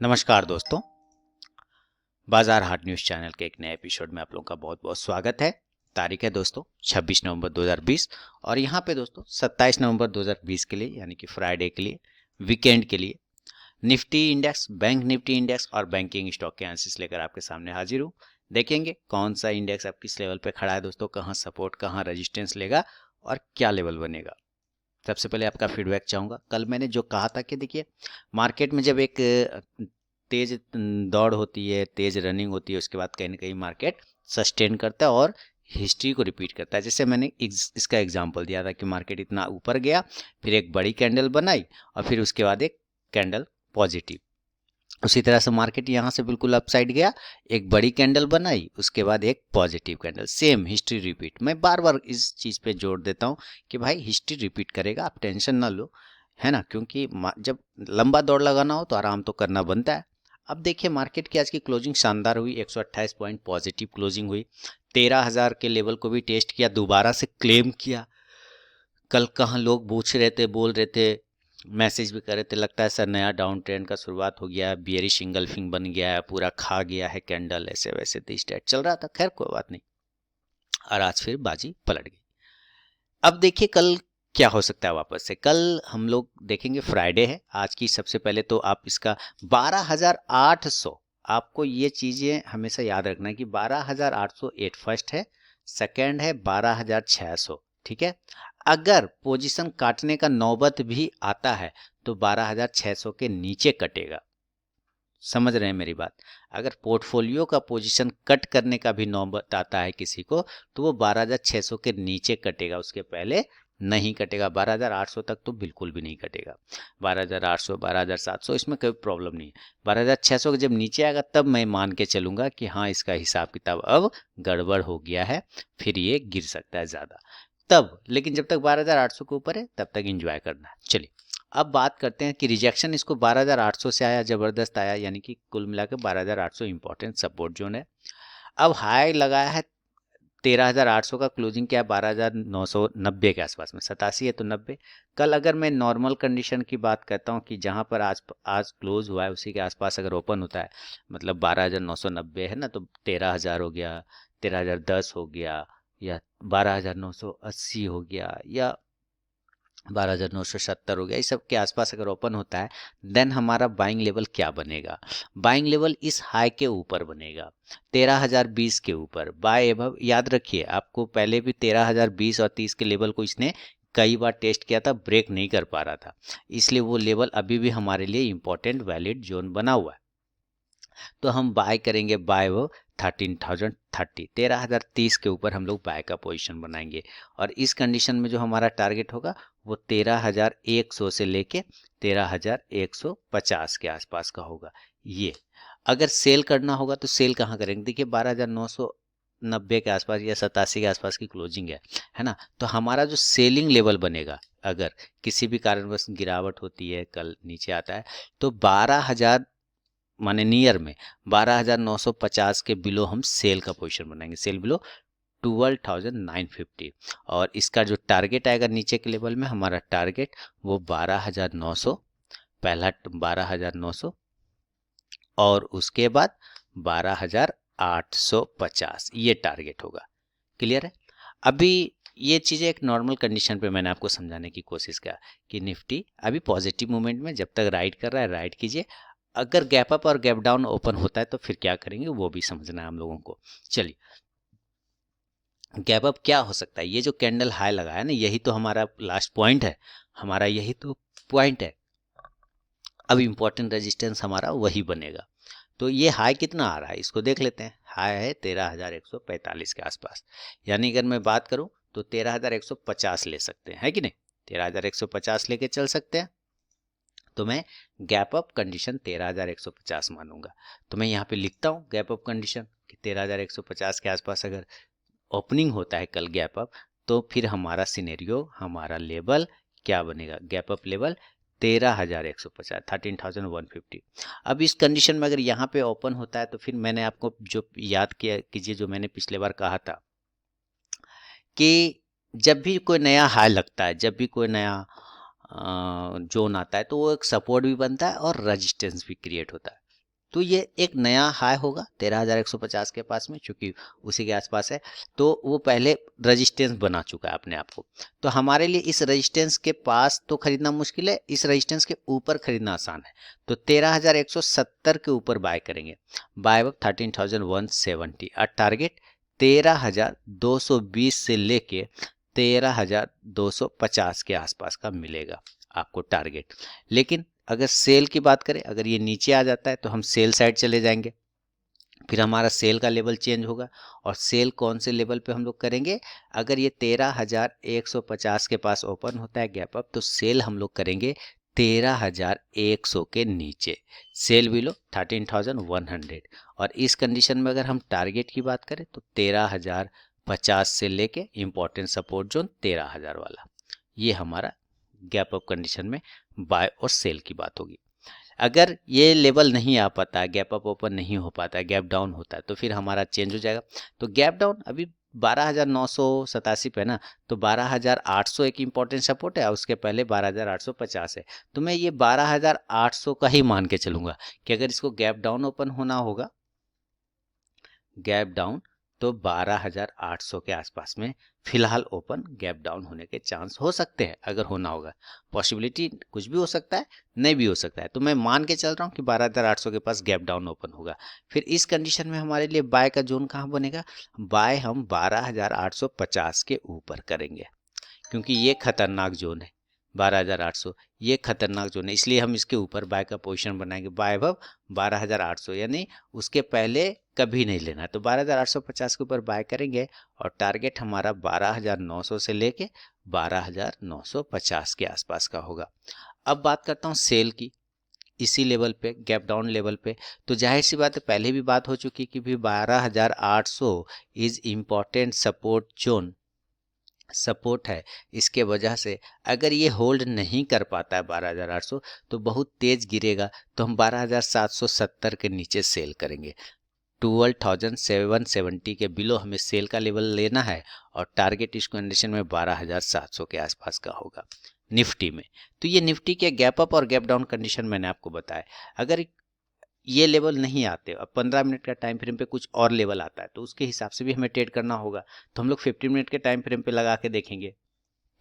नमस्कार दोस्तों, बाजार हाट न्यूज़ चैनल के एक नए एपिसोड में आप लोगों का बहुत बहुत स्वागत है। तारीख है दोस्तों 26 नवंबर 2020 और यहाँ पे दोस्तों 27 नवंबर 2020 के लिए यानी कि फ्राइडे के लिए वीकेंड के लिए Nifty index, bank Nifty index और बैंकिंग स्टॉक के एनालिसिस लेकर आपके सामने हाजिर हूँ। देखेंगे कौन सा इंडेक्स अब किस लेवल पे खड़ा है दोस्तों, कहाँ सपोर्ट कहाँ रेजिस्टेंस लेगा और क्या लेवल बनेगा। सबसे पहले आपका फीडबैक चाहूँगा। कल मैंने जो कहा था कि देखिए मार्केट में जब एक तेज दौड़ होती है, तेज रनिंग होती है, उसके बाद कहीं ना कहीं मार्केट सस्टेन करता है और हिस्ट्री को रिपीट करता है। जैसे मैंने इसका एग्जांपल दिया था कि मार्केट इतना ऊपर गया, फिर एक बड़ी कैंडल बनाई और फिर उसके बाद एक कैंडल पॉजिटिव। उसी तरह से मार्केट यहाँ से बिल्कुल अपसाइड गया, एक बड़ी कैंडल बनाई, उसके बाद एक positive candle, same history repeat. मैं बार बार इस चीज़ पे जोर देता हूँ कि भाई हिस्ट्री रिपीट करेगा, आप टेंशन ना लो, है ना, क्योंकि जब लंबा दौड़ लगाना हो तो आराम तो करना बनता है। अब देखिए मार्केट की आज की क्लोजिंग शानदार हुई, 128 पॉइंट पॉजिटिव क्लोजिंग हुई, 13,000 के लेवल को भी टेस्ट किया, दोबारा से क्लेम किया। कल कहाँ लोग पूछ रहे थे, बोल रहे थे, मैसेज भी कर रहे थे, लगता है सर नया डाउन ट्रेंड का शुरुआत हो गया है, बियरिश इंगल्फिंग बन गया है, पूरा खा गया है कैंडल, ऐसे वैसे दिस डेट चल रहा था। खैर कोई बात नहीं, और आज फिर बाजी पलट गई। अब देखिए कल क्या हो सकता है वापस से। कल हम लोग देखेंगे, फ्राइडे है आज की। सबसे पहले तो आप इसका 12,800, आपको ये चीजें हमेशा याद रखना है कि 12,800 एट फर्स्ट है, सेकेंड है 12,600, ठीक है। अगर पोजीशन काटने का नौबत भी आता है तो 12,600 के नीचे कटेगा। समझ रहे हैं मेरी बात। अगर पोर्टफोलियो का पोजीशन कट करने का भी नौबत आता है किसी को तो वो 12,600 के नीचे कटेगा, उसके पहले नहीं कटेगा। 12,800 तक तो बिल्कुल भी नहीं कटेगा। 12,800, 12,700 इसमें कोई प्रॉब्लम नहीं है। 12,600 के जब नीचे आएगा तब मैं मान के चलूंगा कि हाँ इसका हिसाब किताब अब गड़बड़ हो गया है, फिर ये गिर सकता है ज़्यादा तब। लेकिन जब तक 12,800 के ऊपर है तब तक इंजॉय करना है। चलिए अब बात करते हैं कि रिजेक्शन इसको 12,800 से आया, ज़बरदस्त आया, यानी कि कुल मिलाकर 12,800 इंपॉर्टेंट सपोर्ट जोन है। अब हाई लगाया है 13,800 का, क्लोजिंग क्या है 12,990 के आसपास में, 87 है तो 90। कल अगर मैं नॉर्मल कंडीशन की बात करता हूँ कि जहाँ पर आज क्लोज हुआ है उसी के आसपास अगर ओपन होता है, मतलब 12,990 है ना, तो 13,000 हो गया, 13,010 हो गया, या 12,980 हो गया, या 12,970 हो गया, इस सब के आसपास अगर ओपन होता है, देन हमारा बाइंग लेवल क्या बनेगा। बाइंग लेवल इस हाई के ऊपर बनेगा, 13,020 के ऊपर, बाय एबव। याद रखिए आपको पहले भी 13,020 और 30 के लेवल को इसने कई बार टेस्ट किया था, ब्रेक नहीं कर पा रहा था, इसलिए वो लेवल अभी भी हमारे लिए इंपॉर्टेंट वैलिड जोन बना हुआ है। तो हम बाय करेंगे, बाय वो 13,030, 13,030 के ऊपर हम लोग बाय का पोजीशन बनाएंगे। और इस कंडीशन में जो हमारा टारगेट होगा वो 13,100 से लेके 13,150 के आसपास का होगा। ये अगर सेल करना होगा तो सेल कहाँ करेंगे, देखिए 12,990 के आसपास या 87 के आसपास की क्लोजिंग है ना। तो हमारा जो सेलिंग लेवल बनेगा, अगर किसी भी कारणवश गिरावट होती है, कल नीचे आता है, तो 12,000 माने नियर में 12,950 के बिलो हम सेल का पोजीशन बनाएंगे, सेल बिलो 12,950। और इसका जो टारगेट आएगा नीचे के लेवल में, हमारा टारगेट वो 12,900, पहला 12,900 और उसके बाद 12,850, ये टारगेट होगा। क्लियर है। अभी ये चीज़ें एक नॉर्मल कंडीशन पे मैंने आपको समझाने की कोशिश किया कि निफ्टी अभी पॉजिटिव मूवमेंट में, जब तक राइड कर रहा है राइड कीजिए। अगर गैप अप और गैप डाउन ओपन होता है तो फिर क्या करेंगे वो भी समझना है हम लोगों को। चलिए गैप अप क्या हो सकता है, ये जो कैंडल हाई लगा है ना, यही तो हमारा लास्ट पॉइंट है, हमारा यही तो पॉइंट है। अब इम्पोर्टेंट रेजिस्टेंस हमारा वही बनेगा। तो ये हाई कितना आ रहा है इसको देख लेते हैं। हाई है 13,145 के आसपास, यानी अगर मैं बात करूं तो 13,150 ले सकते हैं, है कि नहीं, 13,150 लेके चल सकते हैं। तो मैं गैप अप कंडीशन 13,150 मानूंगा। तो मैं यहाँ पे लिखता हूँ गैप अप कंडीशन कि 13,150 के आसपास अगर ओपनिंग होता है कल गैप अप, तो फिर हमारा सिनेरियो, हमारा लेवल क्या बनेगा, गैप अप लेवल 13,150, 13,150। अब इस कंडीशन में अगर यहाँ पे ओपन होता है तो फिर मैंने आपको जो याद किया कीजिए, जो मैंने पिछले बार कहा था कि जब भी कोई नया हाई लगता है, जब भी कोई नया जोन आता है, तो वो एक सपोर्ट भी बनता है और रेजिस्टेंस भी क्रिएट होता है। तो ये एक नया हाई होगा 13,150 के पास में, चूंकि उसी के आसपास है, तो वो पहले रजिस्टेंस बना चुका है अपने आप को। तो हमारे लिए इस रजिस्टेंस के पास तो खरीदना मुश्किल है, इस रजिस्टेंस के ऊपर खरीदना आसान है। तो 13,170 के ऊपर बाय करेंगे, बाय वक्त 13,170 और टारगेट 13,220 से लेके 13,250 के आसपास का मिलेगा आपको टारगेट। लेकिन अगर सेल की बात करें, अगर ये नीचे आ जाता है तो हम सेल साइड चले जाएंगे, फिर हमारा सेल का लेवल चेंज होगा। और सेल कौन से लेवल पे हम लोग करेंगे, अगर ये 13,150 के पास ओपन होता है गैप अप, तो सेल हम लोग करेंगे 13,100 के नीचे, सेल बिलो 13,100। और इस कंडीशन में अगर हम टारगेट की बात करें तो 13,050 से लेके इम्पोर्टेंट सपोर्ट जोन 13,000 वाला, ये हमारा गैप अप कंडीशन में बाय और सेल की बात होगी। अगर ये लेवल नहीं आ पाता, गैप अप ओपन नहीं हो पाता, गैप डाउन होता है, तो फिर हमारा चेंज हो जाएगा। तो गैप डाउन अभी 12,987 पे ना, तो 12,800 एक इम्पॉर्टेंट सपोर्ट है और उसके पहले 12,850 है। तो मैं ये 12,800 का ही मान के चलूंगा कि अगर इसको गैप डाउन ओपन होना होगा, गैप डाउन, तो 12,800 के आसपास में फिलहाल ओपन गैप डाउन होने के चांस हो सकते हैं। अगर होना होगा, पॉसिबिलिटी कुछ भी हो सकता है, नहीं भी हो सकता है, तो मैं मान के चल रहा हूँ कि 12,800 के पास गैप डाउन ओपन होगा। फिर इस कंडीशन में हमारे लिए बाय का जोन कहाँ बनेगा, बाय हम 12,850 के ऊपर करेंगे, क्योंकि ये खतरनाक जोन है 12,800, ये खतरनाक जोन है, इसलिए हम इसके ऊपर बाय का पोजीशन बनाएंगे। बाय अब 12,800, यानी उसके पहले कभी नहीं लेना है। तो 12,850 के ऊपर बाय करेंगे और टारगेट हमारा 12,900 से लेके 12,950 के आसपास का होगा। अब बात करता हूँ सेल की, इसी लेवल पे, गैप डाउन लेवल पे। तो जाहिर सी बात है, पहले भी बात हो चुकी कि भी 12,800 is important support zone, support है। इसके वजह से अगर ये होल्ड नहीं कर पाता है 12,800, तो बहुत तेज गिरेगा, तो हम 12,770 के नीचे सेल करेंगे। 12,770 के बिलो हमें सेल का लेवल लेना है और टारगेट इस कंडीशन में 12,700 के आसपास का होगा निफ्टी में। तो ये निफ्टी के गैप अप और गैप डाउन कंडीशन मैंने आपको बताया। अगर ये लेवल नहीं आते, अब 15 मिनट का टाइम फ्रेम पे कुछ और लेवल आता है, तो उसके हिसाब से भी हमें ट्रेड करना होगा। तो हम लोग 15 मिनट के टाइम फ्रेम पे लगा के देखेंगे।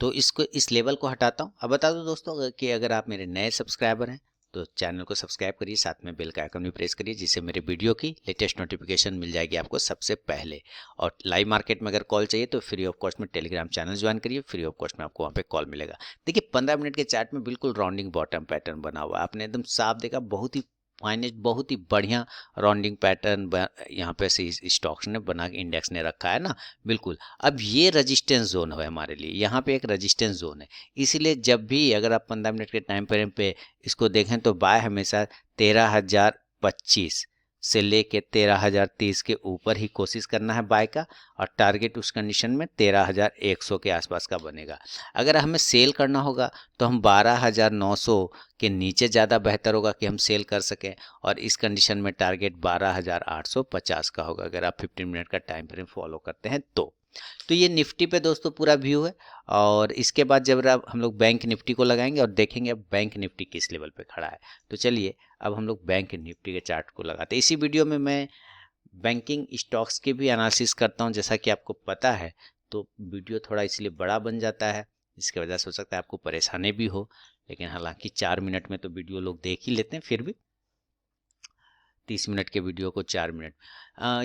तो इसको, इस लेवल को हटाता हूँ। अब बता दो दोस्तों कि अगर आप मेरे नए सब्सक्राइबर हैं तो चैनल को सब्सक्राइब करिए, साथ में बेल का आइकन भी प्रेस करिए, जिससे मेरे वीडियो की लेटेस्ट नोटिफिकेशन मिल जाएगी आपको सबसे पहले। और लाइव मार्केट में अगर कॉल चाहिए तो फ्री ऑफ कॉस्ट में टेलीग्राम चैनल ज्वाइन करिए, फ्री ऑफ कॉस्ट में आपको वहाँ पे कॉल मिलेगा। देखिए 15 मिनट के चार्ट में बिल्कुल राउंडिंग बॉटम पैटर्न बना हुआ है, आपने एकदम साफ देखा, बहुत ही फाइनेस्ट, बहुत ही बढ़िया राउंडिंग पैटर्न यहाँ पे से स्टॉक्स ने बना के इंडेक्स ने रखा है ना, बिल्कुल। अब ये रेजिस्टेंस जोन है हमारे लिए, यहाँ पे एक रेजिस्टेंस जोन है, इसीलिए जब भी अगर आप 15 मिनट के टाइम फ्रेम पे इसको देखें तो बाय हमेशा 13,025 से लेके 13,030 के ऊपर ही कोशिश करना है बाय का, और टारगेट उस कंडीशन में 13,100 के आसपास का बनेगा। अगर हमें सेल करना होगा तो हम 12,900 के नीचे ज़्यादा बेहतर होगा कि हम सेल कर सकें, और इस कंडीशन में टारगेट 12,850 का होगा अगर आप 15 मिनट का टाइम फ्रेम फॉलो करते हैं तो ये निफ्टी पे दोस्तों पूरा व्यू है। और इसके बाद जब हम लोग बैंक निफ्टी को लगाएंगे और देखेंगे अब बैंक निफ्टी किस लेवल पे खड़ा है। तो चलिए अब हम लोग बैंक निफ्टी के चार्ट को लगाते हैं। इसी वीडियो में मैं बैंकिंग स्टॉक्स के भी एनालिसिस करता हूं, जैसा कि आपको पता है, तो वीडियो थोड़ा इसलिए बड़ा बन जाता है, जिसकी वजह से हो सकता है आपको परेशानी भी हो, लेकिन हालांकि 4 मिनट में तो वीडियो लोग देख ही लेते हैं, फिर भी 30 मिनट के वीडियो को 4 मिनट।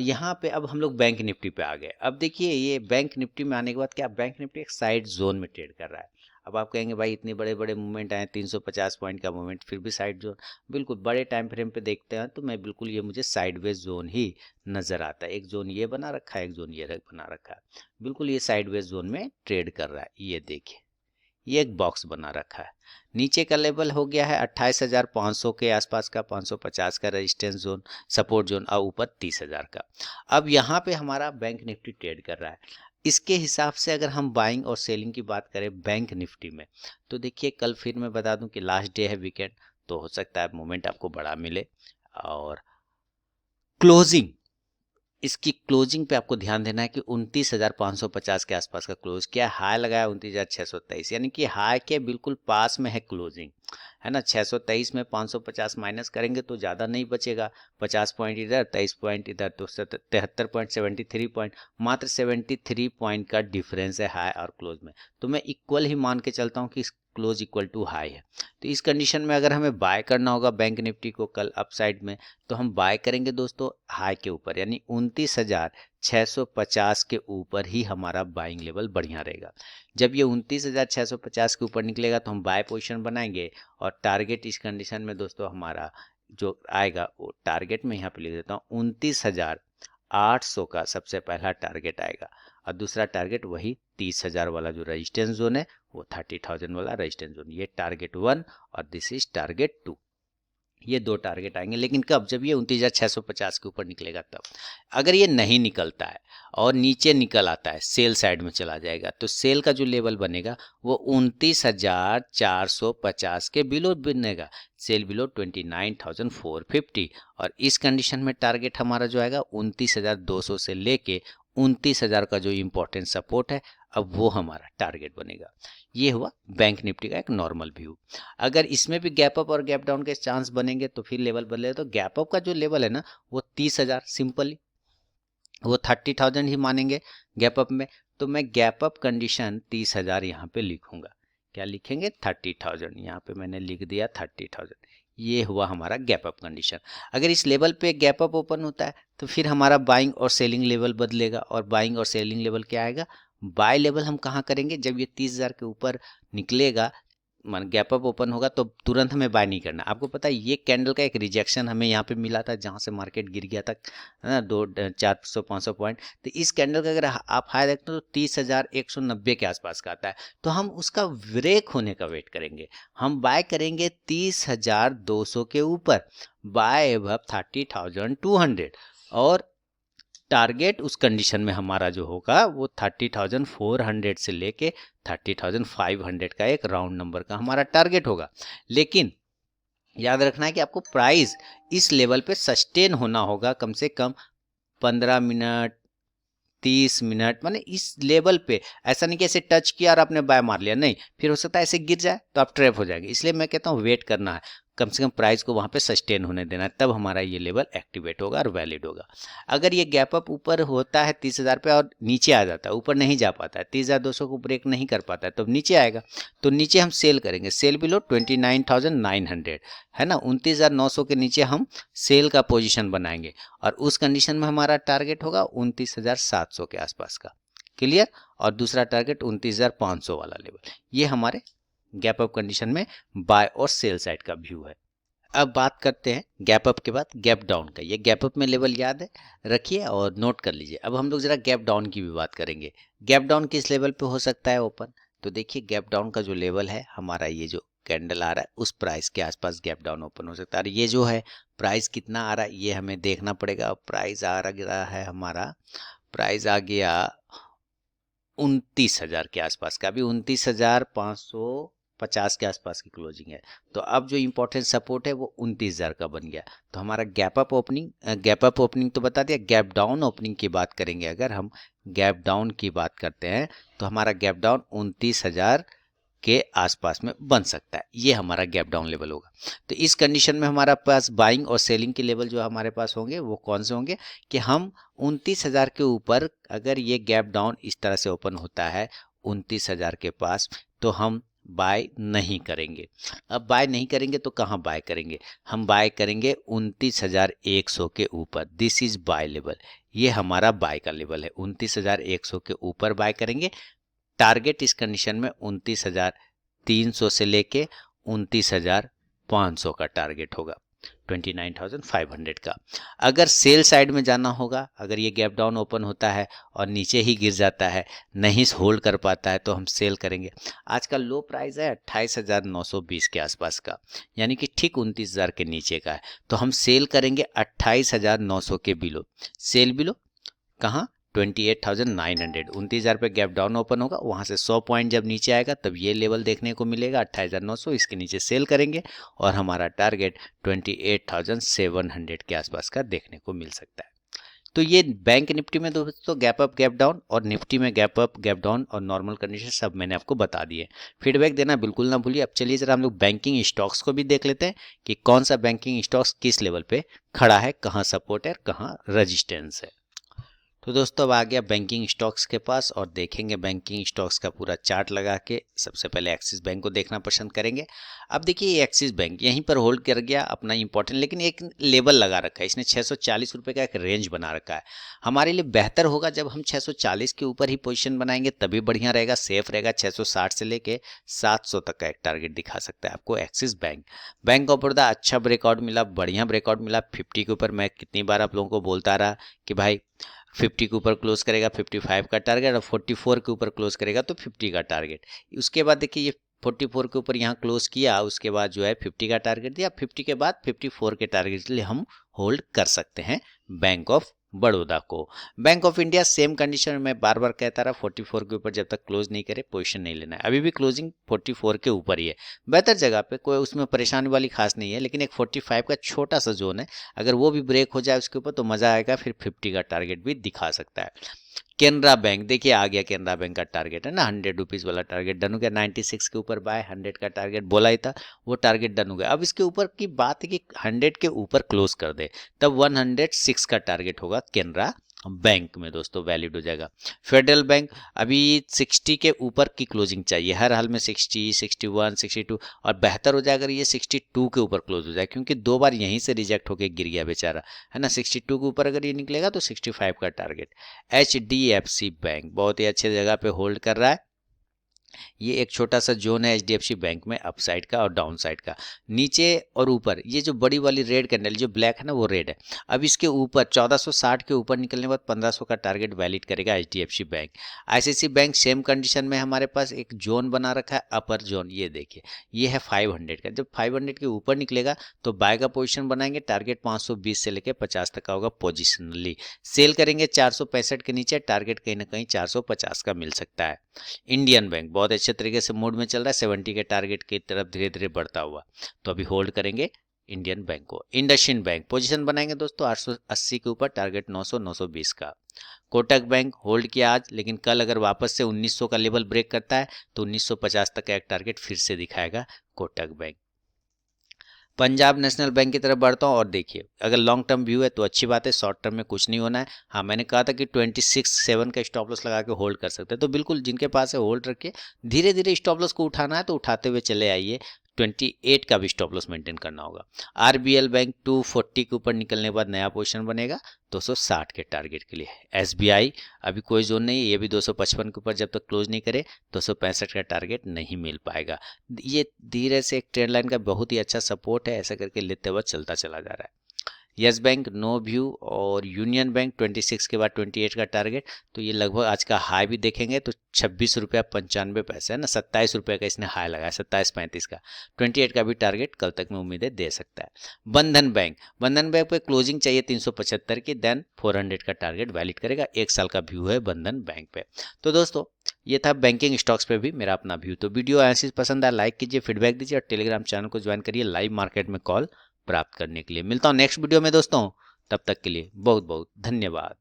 यहाँ पे अब हम लोग बैंक निफ्टी पे आ गए। अब देखिए ये बैंक निफ्टी में आने के बाद क्या, बैंक निफ्टी एक साइड जोन में ट्रेड कर रहा है। अब आप कहेंगे भाई इतने बड़े बड़े मूवमेंट आए, 350 पॉइंट का मूवमेंट, फिर भी साइड जोन। बिल्कुल, बड़े टाइम फ्रेम पे देखते हैं तो मैं बिल्कुल, ये मुझे साइडवेज जोन ही नज़र आता है। एक जोन ये बना रखा है, एक जोन ये बना रखा है, बिल्कुल ये साइडवेज जोन में ट्रेड कर रहा है। ये देखिए ये एक बॉक्स बना रखा है, नीचे का लेवल हो गया है 28,500 के आसपास का, 550 का रेजिस्टेंस जोन, सपोर्ट जोन, और ऊपर 30,000 का। अब यहाँ पे हमारा बैंक निफ्टी ट्रेड कर रहा है। इसके हिसाब से अगर हम बाइंग और सेलिंग की बात करें बैंक निफ्टी में, तो देखिए कल फिर मैं बता दूं कि लास्ट डे है वीकेंड, तो हो सकता है मोमेंट आपको बड़ा मिले। और क्लोजिंग, इसकी क्लोजिंग पे आपको ध्यान देना है कि 29,550 के आसपास का क्लोज किया, हाई लगाया 29,623, यानी कि हाई के बिल्कुल पास में है क्लोजिंग। है ना। 623 में 550 माइनस करेंगे तो ज़्यादा नहीं बचेगा, 50 पॉइंट इधर 23 पॉइंट इधर, तो 73 पॉइंट 73 पॉइंट, मात्र 73 पॉइंट का डिफरेंस है हाई और क्लोज में। तो मैं इक्वल ही मान के चलता हूँ कि क्लोज इक्वल टू हाई है। तो इस कंडीशन में अगर हमें बाय करना होगा बैंक निफ्टी को कल अपसाइड में, तो हम बाय करेंगे दोस्तों हाई के ऊपर, यानी 29,650 के ऊपर ही हमारा बाइंग लेवल बढ़िया रहेगा। जब ये 29,650 के ऊपर निकलेगा तो हम बाय पोजीशन बनाएंगे, और टारगेट इस कंडीशन में दोस्तों हमारा जो आएगा वो टारगेट में यहाँ पे लिख देता हूँ 29,800 का सबसे पहला टारगेट आएगा, और दूसरा टारगेट वही 30,000 वाला जो रेजिस्टेंस जोन है वो 30,000 वाला रेजिस्टेंस जोन। ये टारगेट 1 और दिस इज टारगेट 2। ये दो टारगेट आएंगे, लेकिन कब? जब ये 29,650 के ऊपर निकलेगा तब। अगर ये नहीं निकलता है और नीचे निकल आता है, सेल साइड में चला जाएगा, तो सेल का जो लेवल बनेगा वो 29,450 के बिलो बनेगा, सेल बिलो 29,450। और इस कंडीशन में टारगेट हमारा जो आएगा 29,200 से लेके 29,000 का जो इम्पोर्टेंट सपोर्ट है, अब वो हमारा टारगेट बनेगा। ये हुआ बैंक निफ्टी का एक नॉर्मल व्यू। अगर इसमें भी गैप अप और गैप डाउन के चांस बनेंगे तो फिर लेवल बदलेगा। तो गैप अप का जो लेवल है ना वो 30,000, सिंपली वो 30,000 ही मानेंगे गैप अप में। तो मैं गैप अप कंडीशन 30,000 यहाँ पे लिखूंगा। क्या लिखेंगे? 30,000। यहाँ पे मैंने लिख दिया 30,000। ये हुआ हमारा गैप अप कंडीशन। अगर इस लेवल पे गैप अप ओपन होता है तो फिर हमारा बाइंग और सेलिंग लेवल बदलेगा, और बाइंग और सेलिंग लेवल क्या आएगा? बाय लेवल हम कहाँ करेंगे? जब ये 30,000 के ऊपर निकलेगा, मान गैप अप ओपन होगा, तो तुरंत हमें बाय नहीं करना। आपको पता है ये कैंडल का एक रिजेक्शन हमें यहाँ पे मिला था, जहाँ से मार्केट गिर गया था, है ना, 400-500 पॉइंट। तो इस कैंडल का अगर आप हाई देखते हो तो 30,190 के आसपास का आता है, तो हम उसका ब्रेक होने का वेट करेंगे। हम बाय करेंगे 30,200 के ऊपर, बाय अबव 30,200, और टारगेट उस कंडीशन में हमारा जो होगा वो 30,400 से लेके 30,500 का एक राउंड नंबर का हमारा टारगेट होगा। लेकिन याद रखना है कि आपको प्राइस इस लेवल पे सस्टेन होना होगा कम से कम 15 मिनट 30 मिनट, माने इस लेवल पे। ऐसा नहीं कि ऐसे टच किया और आपने बाय मार लिया, नहीं, फिर हो सकता है ऐसे गिर जाए तो आप ट्रैप हो जाएंगे। इसलिए मैं कहता हूँ वेट करना है, कम से कम प्राइस को वहाँ पे सस्टेन होने देना है, तब हमारा ये लेवल एक्टिवेट होगा और वैलिड होगा। अगर ये गैप अप ऊपर होता है 30,000 पे और नीचे आ जाता है, ऊपर नहीं जा पाता है, 30,200 को ब्रेक नहीं कर पाता है, तो नीचे आएगा, तो नीचे हम सेल करेंगे, सेल बिलो 29,900, है ना, 29,900 के नीचे हम सेल का पोजीशन बनाएंगे, और उस कंडीशन में हमारा टारगेट होगा 29,700 के आसपास का। क्लियर? और दूसरा टारगेट 29,500 वाला लेवल। ये हमारे गैप अप कंडीशन में बाय और सेल साइड का व्यू है। अब बात करते हैं गैप अप के बाद गैप डाउन का। ये गैप अप में लेवल याद है, रखिए और नोट कर लीजिए। अब हम लोग जरा गैप डाउन की भी बात करेंगे। गैप डाउन किस लेवल पे हो सकता है ओपन? तो देखिए गैप डाउन का जो लेवल है हमारा, ये जो कैंडल आ रहा है उस प्राइस के आसपास गैप डाउन ओपन हो सकता है। और ये जो है प्राइस कितना आ रहा है ये हमें देखना पड़ेगा। प्राइस आ रहा है हमारा, प्राइस आ गया 29,000 के आसपास का, अभी 29,550 के आसपास की क्लोजिंग है। तो अब जो इम्पोर्टेंट सपोर्ट है वो 29,000 का बन गया। तो हमारा गैप अप ओपनिंग तो बता दिया। गैप डाउन ओपनिंग की बात करेंगे, अगर हम गैप डाउन की बात करते हैं तो हमारा गैप डाउन 29,000 के आसपास में बन सकता है। ये हमारा गैप डाउन लेवल होगा। तो इस कंडीशन में हमारा पास बाइंग और सेलिंग के लेवल जो हमारे पास होंगे वो कौन से होंगे कि हम 29,000 के ऊपर अगर ये गैप डाउन इस तरह से ओपन होता है 29,000 के पास, तो हम बाय नहीं करेंगे। अब बाय नहीं करेंगे तो कहाँ बाय करेंगे? हम बाय करेंगे 29,100 के ऊपर। This is by level. ये हमारा बाय का लेवल है, 29,100 के ऊपर बाय करेंगे। टारगेट इस कंडीशन में 29,300 से लेके 29,500 का टारगेट होगा, 29,500 का। अगर सेल साइड में जाना होगा, अगर ये गैप डाउन ओपन होता है और नीचे ही गिर जाता है, नहीं होल्ड कर पाता है, तो हम सेल करेंगे। आज का लो प्राइस है 28,920 के आसपास का, यानी कि ठीक 29,000 के नीचे का है। तो हम सेल करेंगे 28,900 के बिलो। सेल बिलो कहाँ? 28,900। 29,000 पे गैप डाउन ओपन होगा, वहां से 100 पॉइंट जब नीचे आएगा तब ये लेवल देखने को मिलेगा 28,900। इसके नीचे सेल करेंगे और हमारा टारगेट 28,700 के आसपास का देखने को मिल सकता है। तो ये बैंक निफ्टी में दोस्तों गैप अप गैप डाउन और निफ्टी में गैप अप गैप डाउन और नॉर्मल कंडीशन सब मैंने आपको बता दिए। फीडबैक देना बिल्कुल ना भूलिए। अब चलिए जरा हम लोग बैंकिंग स्टॉक्स को भी देख लेते हैं कि कौन सा बैंकिंग स्टॉक्स किस लेवल पे खड़ा है, कहाँ सपोर्ट है, कहाँ रेजिस्टेंस है। तो दोस्तों अब आ गया बैंकिंग स्टॉक्स के पास और देखेंगे बैंकिंग स्टॉक्स का पूरा चार्ट लगा के। सबसे पहले एक्सिस बैंक को देखना पसंद करेंगे। अब देखिए एक्सिस बैंक यहीं पर होल्ड कर गया अपना इंपॉर्टेंट, लेकिन एक लेवल लगा रखा है इसने 640 रुपये का एक रेंज बना रखा है। हमारे लिए बेहतर होगा जब हम 640 के ऊपर ही पोजीशन बनाएंगे, तभी बढ़िया रहेगा, सेफ रहेगा। 660 से लेके 700 तक का एक टारगेट दिखा सकता है आपको axis bank. Bank of Baroda अच्छा ब्रेकआउट मिला, बढ़िया ब्रेकआउट मिला 50 के ऊपर। मैं कितनी बार आप लोगों को बोलता रहा कि भाई 50 के ऊपर क्लोज करेगा 55 का टारगेट, और 44 के ऊपर क्लोज करेगा तो 50 का टारगेट। उसके बाद देखिए ये 44 के ऊपर यहाँ क्लोज किया, उसके बाद जो है 50 का टारगेट दिया। 50 के बाद 54 के टारगेट के लिए हम होल्ड कर सकते हैं बैंक ऑफ बड़ौदा को। Bank of India same condition में बार बार कहता रहा 44 के ऊपर जब तक क्लोज नहीं करे पोजीशन नहीं लेना है। अभी भी क्लोजिंग 44 के ऊपर ही है, बेहतर जगह पे, कोई उसमें परेशानी वाली खास नहीं है। लेकिन एक 45 का छोटा सा जोन है, अगर वो भी ब्रेक हो जाए उसके ऊपर तो मजा आएगा, फिर 50 का टारगेट भी दिखा सकता है। केनरा बैंक देखिए आ गया, केनरा बैंक का टारगेट है ना 100 रुपीज़ वाला टारगेट डन हो गया। 96 के ऊपर बाय 100 का टारगेट बोला ही था, वो टारगेट डन हो गया। अब इसके ऊपर की बात है कि 100 के ऊपर क्लोज कर दे, तब 106 का टारगेट होगा केनरा बैंक में दोस्तों, वैलिड हो जाएगा। फेडरल बैंक अभी 60 के ऊपर की क्लोजिंग चाहिए हर हाल में, 60, 61, 62, और बेहतर हो जाए अगर ये 62 के ऊपर क्लोज हो जाए, क्योंकि 2 बार यहीं से रिजेक्ट होके गिर गया बेचारा, है ना। 62 के ऊपर अगर ये निकलेगा तो 65 का टारगेट। HDFC बैंक बहुत ही अच्छे जगह पे होल्ड कर रहा है। ये एक छोटा सा जोन है HDFC बैंक में, अप साइड का और डाउन साइड का। नीचे और ऊपर ये जो बड़ी वाली रेड कैंडल जो ब्लैक है ना वो रेड है। अब इसके ऊपर 1460 के ऊपर निकलने के बाद 1500 का टारगेट वैलिड करेगा HDFC bank. ICICI bank same condition में हमारे पास एक जोन बना रखा है, अपर जोन। ये देखिए ये है 500 का, जब 500 के ऊपर निकलेगा तो बाय का पोजीशन बनाएंगे। टारगेट 520 से लेकर 50 तक का होगा पोजिशनली। सेल करेंगे 465 के नीचे, टारगेट कहीं ना कहीं 450 का मिल सकता है। इंडियन बैंक बहुत अच्छे तरीके से मूड में चल रहा है, 70 के टारगेट की तरफ धीरे धीरे बढ़ता हुआ, तो अभी होल्ड करेंगे इंडियन बैंक को। इंडसइंड बैंक पोजीशन बनाएंगे दोस्तों 880 के ऊपर, टारगेट 900 920 का। कोटक बैंक होल्ड किया आज, लेकिन कल अगर वापस से 1900 का लेवल ब्रेक करता है तो 1950 तक का एक टारगेट फिर से दिखाएगा Kotak bank. Punjab national bank की तरफ बढ़ता हूँ और देखिए अगर लॉन्ग टर्म व्यू है तो अच्छी बात है, शॉर्ट टर्म में कुछ नहीं होना है। हाँ मैंने कहा था कि 26.7 का स्टॉप लॉस लगा के होल्ड कर सकते हैं, तो बिल्कुल जिनके पास है होल्ड रखिए। धीरे धीरे स्टॉप लॉस को उठाना है तो उठाते हुए चले आइए। 28 का भी स्टॉप लॉस मेंटेन करना होगा। RBL बैंक 240 के ऊपर निकलने के बाद नया पोजीशन बनेगा 260 के टारगेट के लिए। SBI अभी कोई जोन नहीं है, ये भी 255 के ऊपर जब तक क्लोज नहीं करे 265 का टारगेट नहीं मिल पाएगा। ये धीरे से एक ट्रेंड लाइन का बहुत ही अच्छा सपोर्ट है, ऐसा करके लेते हुए चलता चला जा रहा है। यस बैंक नो व्यू और यूनियन बैंक 26 के बाद 28 का टारगेट, तो ये लगभग आज का हाई भी देखेंगे तो 26 रुपया 95 पैसे है ना, 27 रुपये का इसने हाई लगाया, 27.35 का। 28 का भी टारगेट कल तक में उम्मीदें दे सकता है। बंधन बैंक पे क्लोजिंग चाहिए 375 की, देन 400 का टारगेट वैलिड करेगा। 1 साल का व्यू है बंधन बैंक पे। तो दोस्तों ये था बैंकिंग स्टॉक्स पे भी मेरा अपना व्यू। तो वीडियो ऐसी पसंद आया लाइक कीजिए, फीडबैक दीजिए और टेलीग्राम चैनल को ज्वाइन करिए लाइव मार्केट में कॉल प्राप्त करने के लिए। मिलता हूं नेक्स्ट वीडियो में दोस्तों, तब तक के लिए बहुत बहुत धन्यवाद।